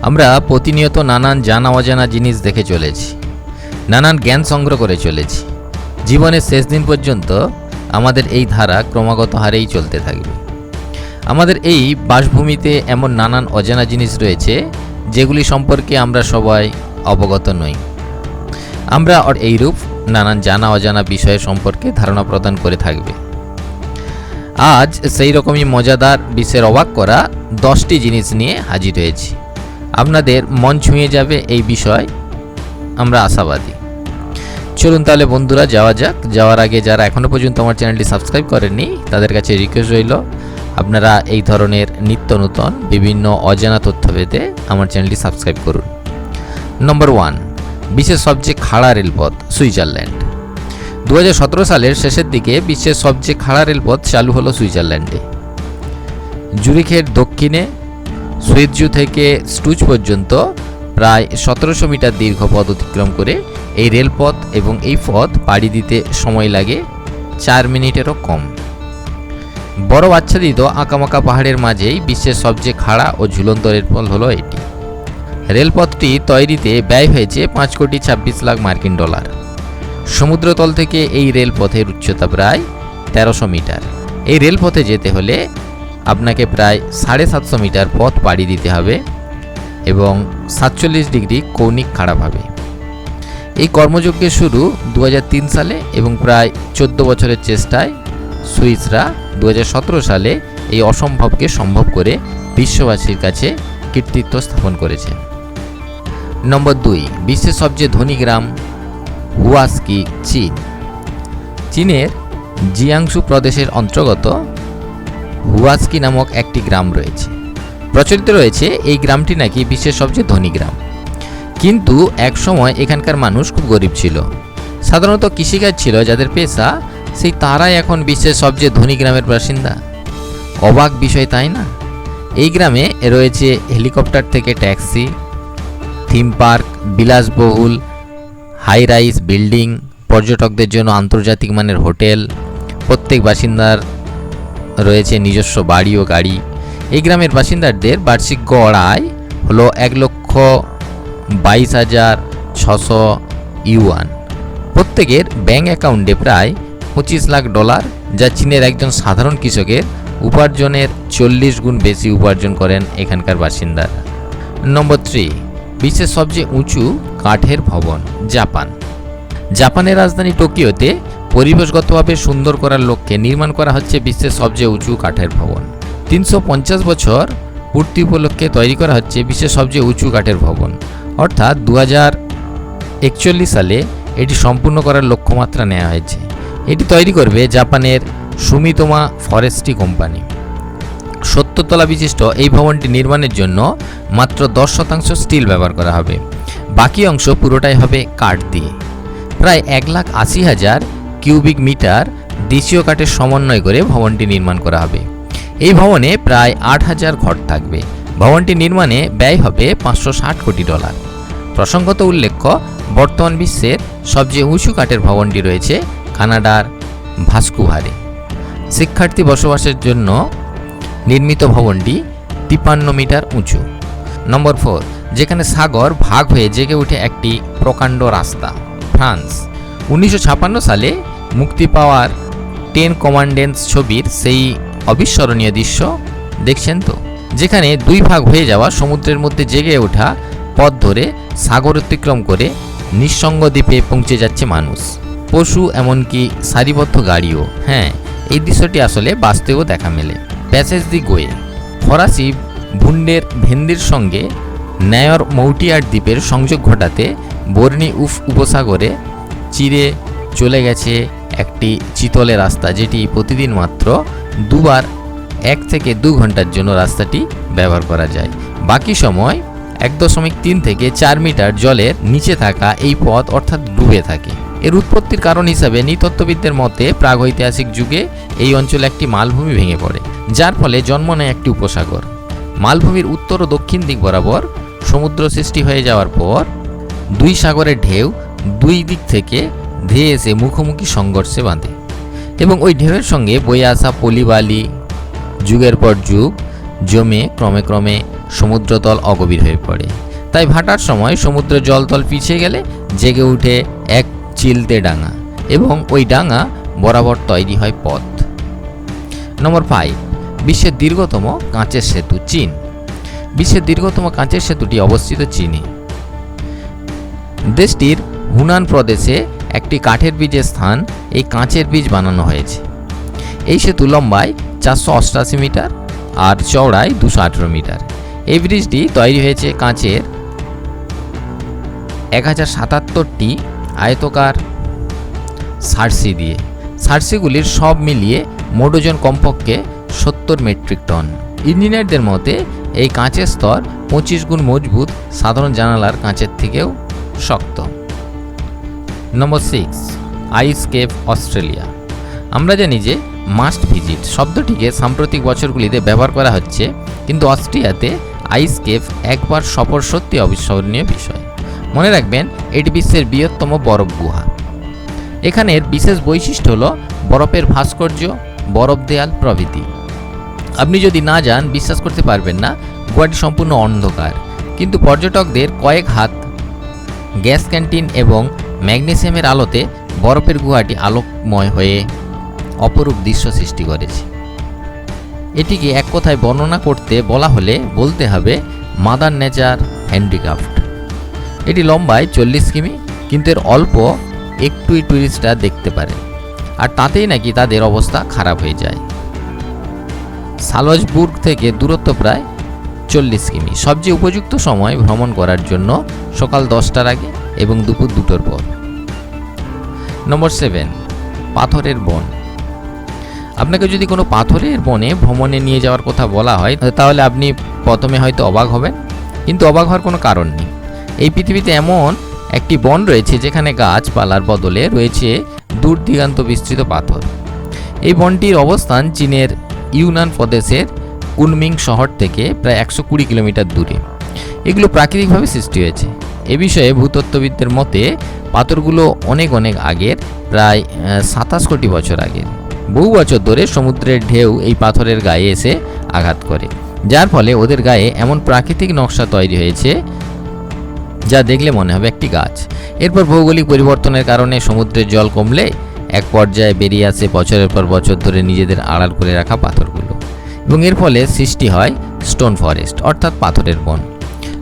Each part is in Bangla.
আমরা প্রতিনিয়ত নানান জানা অজানা জিনিস দেখে চলেছি, নানান জ্ঞান সংগ্রহ করে চলেছি। জীবনের শেষ দিন পর্যন্ত আমাদের এই ধারা ক্রমাগত হারেই চলতে থাকবে। আমাদের এই বাসভূমিতে এমন নানান অজানা জিনিস রয়েছে যেগুলি সম্পর্কে আমরা সবাই অবগত নই। আমরা এইরূপ নানান জানা অজানা বিষয় সম্পর্কে ধারণা প্রদান করে থাকবে। আজ সেই রকমই মজাদার বিশ্বের অবাক করা 10টি জিনিস নিয়ে হাজির হয়েছি। আপনাদের মন ছুঁয়ে যাবে এই বিষয়, আমরা আশাবাদী। চলুন তাহলে বন্ধুরা যাওয়া যাক। যাওয়ার আগে যারা এখনও পর্যন্ত আমার চ্যানেলটি সাবস্ক্রাইব করেননি তাদের কাছে রিকোয়েস্ট রইল, আপনারা এই ধরনের নিত্য নূতন বিভিন্ন অজানা তথ্য পেতে আমার চ্যানেলটি সাবস্ক্রাইব করুন। নম্বর 1, বিশ্বের সবচেয়ে খাড়া রেলপথ সুইজারল্যান্ড। 2017 সালের শেষের দিকে বিশ্বের সবচেয়ে খাড়া রেলপথ চালু হলো সুইজারল্যান্ডে। জুরিখের দক্ষিণে সুইৎজু থেকে স্টুজ পর্যন্ত প্রায় 1700 মিটার দীর্ঘ পথ অতিক্রম করে এই রেলপথ, এবং এই পথ পাড়ি দিতে সময় লাগে 4 মিনিটেরও কম। বরফ আচ্ছাদিত আঁকামাকা পাহাড়ের মাঝেই বিশ্বের সবচেয়ে খাড়া ও ঝুলন্ত রেলপথ হলো এটি। রেলপথটি তৈরিতে ব্যয় হয়েছে $5,26,00,000 সমুদ্রতল থেকে এই রেলপথের উচ্চতা প্রায় 1300 মিটার। এই রেলপথে যেতে হলে আপনাকে প্রায় 750 মিটার পথ পাড়ি দিতে হবে এবং 47 ডিগ্রি কৌণিক খাড়া পাবে। এই কর্মযজ্ঞের শুরু 2003 সালে এবং প্রায় 14 বছরের চেষ্টায় সুইসরা 2017 সালে এই অসম্ভবকে সম্ভব করে বিশ্ববাসীর কাছে কৃতিত্ব স্থাপন করেছে। নম্বর 2, বিশ্বের সবচেয়ে ধনী গ্রাম হুয়াস্কি, চীন। চীনের জিয়াংসু প্রদেশের অন্তর্গত হুয়াস্কি নামক একটি গ্রাম রয়েছে। প্রচলিত রয়েছে এই গ্রামটি নাকি বিশ্বের সবচেয়ে ধনী গ্রাম, কিন্তু এক সময় এখানকার মানুষ খুব গরিব ছিল। সাধারণত কৃষিকাজ ছিল যাদের পেশা, সেই তারাই এখন বিশ্বের সবচেয়ে ধনী গ্রামের বাসিন্দা। অবাক বিষয়, তাই না? এই গ্রামে রয়েছে হেলিকপ্টার থেকে ট্যাক্সি, থিম পার্ক, বিলাসবহুল হাই রাইজ বিল্ডিং, পর্যটকদের জন্য আন্তর্জাতিক মানের হোটেল, প্রত্যেক বাসিন্দার রয়েছে নিজস্ব বাড়ি ও গাড়ি। এই গ্রামের বাসিন্দাদের বার্ষিক গড় আয় হল $1,22,600 ইউয়ান। প্রত্যেকের ব্যাঙ্ক অ্যাকাউন্টে প্রায় $25,00,000, যা চীনের একজন সাধারণ কৃষকের উপার্জনের 40 গুণ বেশি উপার্জন করেন এখানকার বাসিন্দারা। নম্বর 3, বিশ্বের সবচেয়ে উঁচু কাঠের ভবন জাপান। জাপানের রাজধানী টোকিওতে পরিবেশগতভাবে সুন্দর করার লক্ষ্যে নির্মাণ করা হচ্ছে বিশ্বের সবচেয়ে উঁচু কাঠের ভবন। 350 বছর পূর্তি উপলক্ষে তৈরি করা হচ্ছে বিশ্বের সবচেয়ে উঁচু কাঠের ভবন। অর্থাৎ 2041 সালে এটি সম্পূর্ণ করার লক্ষ্যমাত্রা নেওয়া হয়েছে। এটি তৈরি করবে জাপানের সুমিতোমা ফরেস্ট্রি কোম্পানি। 70 তলা বিশিষ্ট এই ভবনটি নির্মাণের জন্য মাত্র 10% স্টিল ব্যবহার করা হবে, বাকি অংশ পুরোটাই হবে কাঠ দিয়ে। প্রায় 1,80,000 কিউবিক মিটার দেশীয় কাঠের সমন্বয় করে ভবনটি নির্মাণ করা হবে। এই ভবনে প্রায় 8,000 ঘর থাকবে। ভবনটি নির্মাণে ব্যয় হবে $560 কোটি। প্রসঙ্গত উল্লেখ্য, বর্তমান বিশ্বের সবচেয়ে উঁচু কাঠের ভবনটি রয়েছে কানাডার ভাস্কুভারে। শিক্ষার্থী বসবাসের জন্য নির্মিত ভবনটি 53 মিটার উঁচু। নম্বর 4, যেখানে সাগর ভাগ হয়ে জেগে ওঠে একটি প্রকাণ্ড রাস্তা ফ্রান্স। 1956 সালে মুক্তি পাওয়ার 10 কমান্ডেন্টস ছবির সেই অবিস্মরণীয় দৃশ্য দেখছেন তো, যেখানে 2 ভাগ হয়ে যাওয়া সমুদ্রের মধ্যে জেগে ওঠা পথ ধরে সাগর অতিক্রম করে নিঃসঙ্গ দ্বীপে পৌঁছে যাচ্ছে মানুষ, পশু, এমনকি সারিবদ্ধ গাড়িও। হ্যাঁ, এই দৃশ্যটি আসলে বাস্তবেও দেখা মেলে। প্যাসেজ দি গোয়ে ফরাসি ভুন্ডের ভেন্দির সঙ্গে নায়র মৌটিয়ার দ্বীপের সংযোগ ঘটাতে বর্নি উপসাগরে চিরে চলে গেছে একটি চিতলে রাস্তা, যেটি প্রতিদিন মাত্র 2 বার 1 থেকে 2 ঘন্টার জন্য রাস্তাটি ব্যবহার করা যায়। বাকি সময় 1.3 থেকে 4 মিটার জলের নিচে থাকা এই পথ অর্থাৎ ডুবে থাকে। এর উৎপত্তির কারণ হিসাবে নৃতত্ত্ববিদদের মতে প্রাগৈতিহাসিক যুগে এই অঞ্চলে একটি মালভূমি ভেঙে পড়ে, যার ফলে জন্ম নেয় একটি উপসাগর। মালভূমির উত্তর ও দক্ষিণ দিক বরাবর সমুদ্র সৃষ্টি হয়ে যাওয়ার পর 2 সাগরের ঢেউ 2 দিক থেকে ধেয়ে এসে মুখোমুখি সংঘর্ষে বাঁধে এবং ওই ঢেউয়ের সঙ্গে বয়ে আসা পলি বালি যুগের পর যুগ জমে ক্রমে ক্রমে সমুদ্রতল অগভীর হয়ে পড়ে। তাই ভাটার সময় সমুদ্রের জলতল পিছিয়ে গেলে জেগে উঠে এক চিলতে ডাঙা এবং ওই ডাঙা বরাবর তৈরি হয় পথ। নম্বর 5, বিশ্বের দীর্ঘতম কাঁচের সেতু চীন। বিশ্বের দীর্ঘতম কাঁচের সেতুটি অবস্থিত চীনে। দেশটির হুনান প্রদেশে একটি কাঠের ব্রিজের স্থান এই কাঁচের ব্রিজ বানানো হয়েছে। এই সেতু লম্বায় 488 মিটার আর চওড়ায় 218 মিটার। এই ব্রিজটি তৈরি হয়েছে কাঁচের 1077টি আয়তকার সার্সি দিয়ে। সার্সিগুলির সব মিলিয়ে মোট ওজন কমপক্ষে 70 মেট্রিক টন। ইঞ্জিনিয়ারদের মতে এই কাঁচের স্তর 25 গুণ মজবুত সাধারণ জানালার কাঁচের থেকেও শক্ত। নম্বর 6, আইস কেভ অস্ট্রেলিয়া। আমরা জানি যে মাস্ট ভিজিট শব্দটিকে সাম্প্রতিক বছরগুলিতে ব্যবহার করা হচ্ছে, কিন্তু অস্ট্রিয়াতে আইস কেভ একবার সফর সত্যি অবিস্মরণীয় বিষয়। মনে রাখবেন, এটি বিশ্বের বৃহত্তম বরফ গুহা। এখানের বিশেষ বৈশিষ্ট্য হল বরফের ভাস্কর্য, বরফ দেয়াল প্রভৃতি। আপনি যদি না যান বিশ্বাস করতে পারবেন না, গুহাটি সম্পূর্ণ অন্ধকার, কিন্তু পর্যটকদের কয়েক হাত গ্যাস ক্যান্টিন এবং ম্যাগনেসিয়ামের আলোতে বরফের গুহাটি আলোকময় হয়ে অপরূপ দৃশ্য সৃষ্টি করেছে। এটিকে এক কথায় বর্ণনা করতে বলা হলে বলতে হবে মাদার নেচার হ্যান্ডিক্রাফট। এটি লম্বায় 40 কিমি, কিন্তু এর অল্প একটুই টুরিস্টরা দেখতে পারে, আর তাতেই নাকি তাদের অবস্থা খারাপ হয়ে যায়। সালজবুর্গ থেকে দূরত্ব প্রায় 40 কিমি। সবচেয়ে উপযুক্ত সময় ভ্রমণ করার জন্য সকাল 10টার আগে এবং দুপুর 2টোর পর। নম্বর 7, পাথরের বন। আপনাকে যদি কোনো পাথরের বনে ভ্রমণে নিয়ে যাওয়ার কথা বলা হয় তাহলে আপনি প্রথমে হয়তো অবাক হবেন, কিন্তু অবাক হওয়ার কোনো কারণ নেই। এই পৃথিবীতে এমন একটি বন রয়েছে যেখানে গাছপালার বদলে রয়েছে দূর দিগান্ত বিস্তৃত পাথর। এই বনটির অবস্থান চীনের ইউনান প্রদেশের কুনমিং শহর থেকে প্রায় 120 কিলোমিটার দূরে। এগুলো প্রাকৃতিকভাবে সৃষ্টি হয়েছে। এ বিষয়ে ভূতত্ত্ববিদদের মতে পাথরগুলো অনেক আগের, প্রায় 27 কোটি বছর আগের। বহু বছর ধরে সমুদ্রের ঢেউ এই পাথরের গায়ে এসে আঘাত করে, যার ফলে ওদের গায়ে এমন প্রাকৃতিক নকশা তৈরি হয়েছে যা দেখলে মনে হবে একটি গাছ। এরপর ভৌগোলিক পরিবর্তনের কারণে সমুদ্রের জল কমলে এক পর্যায়ে বেরিয়ে আসে বছরের পর বছর ধরে নিজেদের আড়াল করে রাখা পাথরগুলো, এবং এর ফলে সৃষ্টি হয় স্টোন ফরেস্ট অর্থাৎ পাথরের বন।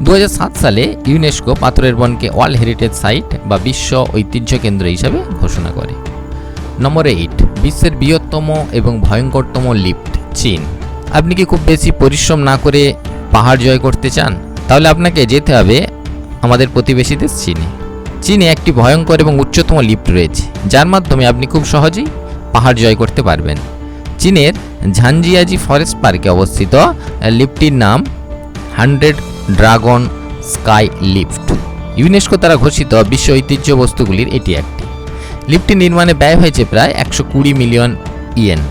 2007 সালে ইউনেস্কো পাথরের বনকে ওয়ার্ল্ড হেরিটেজ সাইট বা বিশ্ব ঐতিহ্য কেন্দ্র হিসাবে ঘোষণা করে। নম্বর 8, বিশ্বের বৃহত্তম এবং ভয়ঙ্করতম লিফট চীন। আপনি কি খুব বেশি পরিশ্রম না করে পাহাড় জয় করতে চান? তাহলে আপনাকে যেতে হবে আমাদের প্রতিবেশী দেশ চীনে। চীনে একটি ভয়ঙ্কর এবং উচ্চতম লিফট রয়েছে, যার মাধ্যমে আপনি খুব সহজেই পাহাড় জয় করতে পারবেন। চীনের ঝানজিয়াজি ফরেস্ট পার্কে অবস্থিত লিফটটির নাম 100 ড্রাগন স্কাই লিফট। ইউনেস্কো দ্বারা ঘোষিত বিশ্ব ঐতিহ্য বস্তুগুলির এটি একটি। লিফটটি নির্মাণে ব্যয় হয়েছে প্রায় 120 মিলিয়ন ইয়েন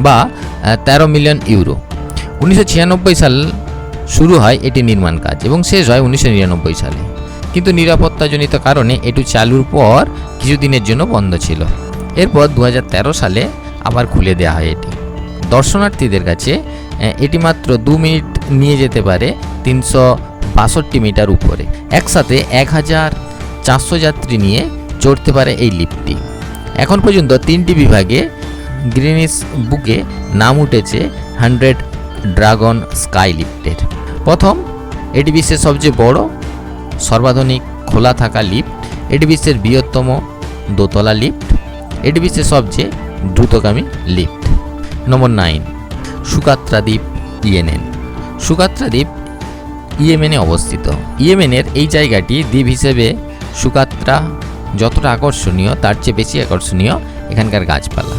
বা 13 মিলিয়ন ইউরো। 1996 সাল শুরু হয় এটি নির্মাণ কাজ এবং শেষ হয় 1999 সালে, কিন্তু নিরাপত্তাজনিত কারণে এটি চালুর পর কিছুদিনের জন্য বন্ধ ছিল। এরপর 2013 সালে আবার খুলে দেওয়া হয় এটি। দর্শনার্থীদের কাছে এটি মাত্র 2 মিনিট নিয়ে যেতে পারে 362 মিটার উপরে। একসাথে 1400 যাত্রী নিয়ে চড়তে পারে এই লিফটটি। এখন পর্যন্ত 3টি বিভাগে গ্রিনিস বুকে নাম উঠেছে 100 ড্রাগন স্কাই লিফটের। প্রথম, এটি বিশ্বের সবচেয়ে বড় সর্বাধুনিক খোলা থাকা লিফট। এটি বিশ্বের বৃহত্তম দোতলা লিফট। এটি বিশ্বের সবচেয়ে দ্রুতগামী লিফট। নম্বর 9, সুকাত্রা দ্বীপ ইয়েমেন। সুকাত্রা দ্বীপ ইয়েমেনে অবস্থিত। ইয়েমেনের এই জায়গাটি দ্বীপ হিসেবে সুকাত্রা যতটা আকর্ষণীয় তার চেয়ে বেশি আকর্ষণীয় এখানকার গাছপালা।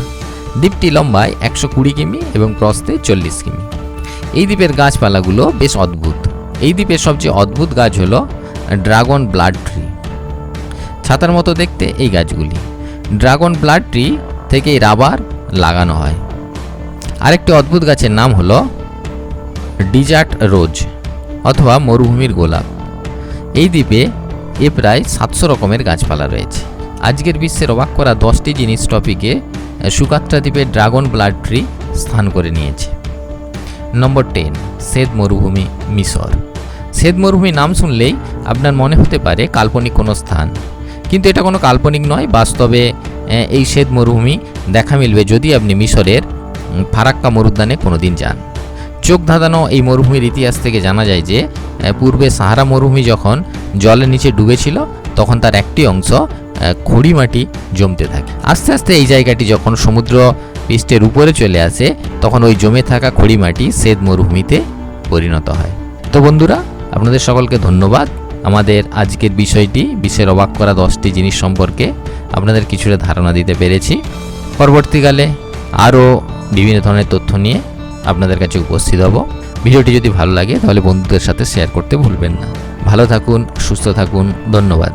দ্বীপটি লম্বায় 120 কিমি এবং প্রস্থে 40 কিমি। এই দ্বীপের গাছপালাগুলো বেশ অদ্ভুত। এই দ্বীপের সবচেয়ে অদ্ভুত গাছ হলো ড্রাগন ব্লাড ট্রি। ছাতার মতো দেখতে এই গাছগুলি। ড্রাগন ব্লাড ট্রি থেকে রাবার লাগানো হয়। আরেকটি অদ্ভুত গাছের নাম হলো ডিজার্ট রোজ অথবা মরুভূমির গোলাপ। এই দ্বীপে প্রায় 700 রকমের গাছপালা রয়েছে। আজকের বিশ্বের অবাক করা 10টি জিনিস টপিকে সুকাত্রা দ্বীপের ড্রাগন ব্লাড ট্রি স্থান করে নিয়েছে। নম্বর 10, সেদ মরুভূমি, মিশর। সেদ মরুভূমি নাম শুনলেই আপনার মনে হতে পারে কাল্পনিক কোনো স্থান, কিন্তু এটা কোনো কাল্পনিক নয়। বাস্তবে এই সেদ মরুভূমি দেখা মিলবে যদি আপনি মিশরের ফারাক্কা মরুদ্যানে কোনো দিন যান। চোখ ধাঁধানো এই মরুভূমির ইতিহাস থেকে জানা যায় যে পূর্বে সাহারা মরুভূমি যখন জলের নিচে ডুবেছিল তখন তার একটি অংশ খড়ি মাটি জমতে থাকে। আস্তে আস্তে এই জায়গাটি যখন সমুদ্র পৃষ্ঠের উপরে চলে আসে তখন ওই জমে থাকা খড়ি মাটি সেদ মরুভূমিতে পরিণত হয়। তো বন্ধুরা, আপনাদের সকলকে ধন্যবাদ। আমাদের আজকের বিষয়টি, বিশ্বের অবাক করা 10টি জিনিস সম্পর্কে আপনাদের কিছুটা ধারণা দিতে পেরেছি। পরবর্তীকালে আরও বিভিন্ন ধরনের তথ্য নিয়ে আপনাদের কাছে উপস্থিত হব। ভিডিওটি যদি ভালো লাগে তাহলে বন্ধুদের সাথে শেয়ার করতে ভুলবেন না। ভালো থাকুন, সুস্থ থাকুন, ধন্যবাদ।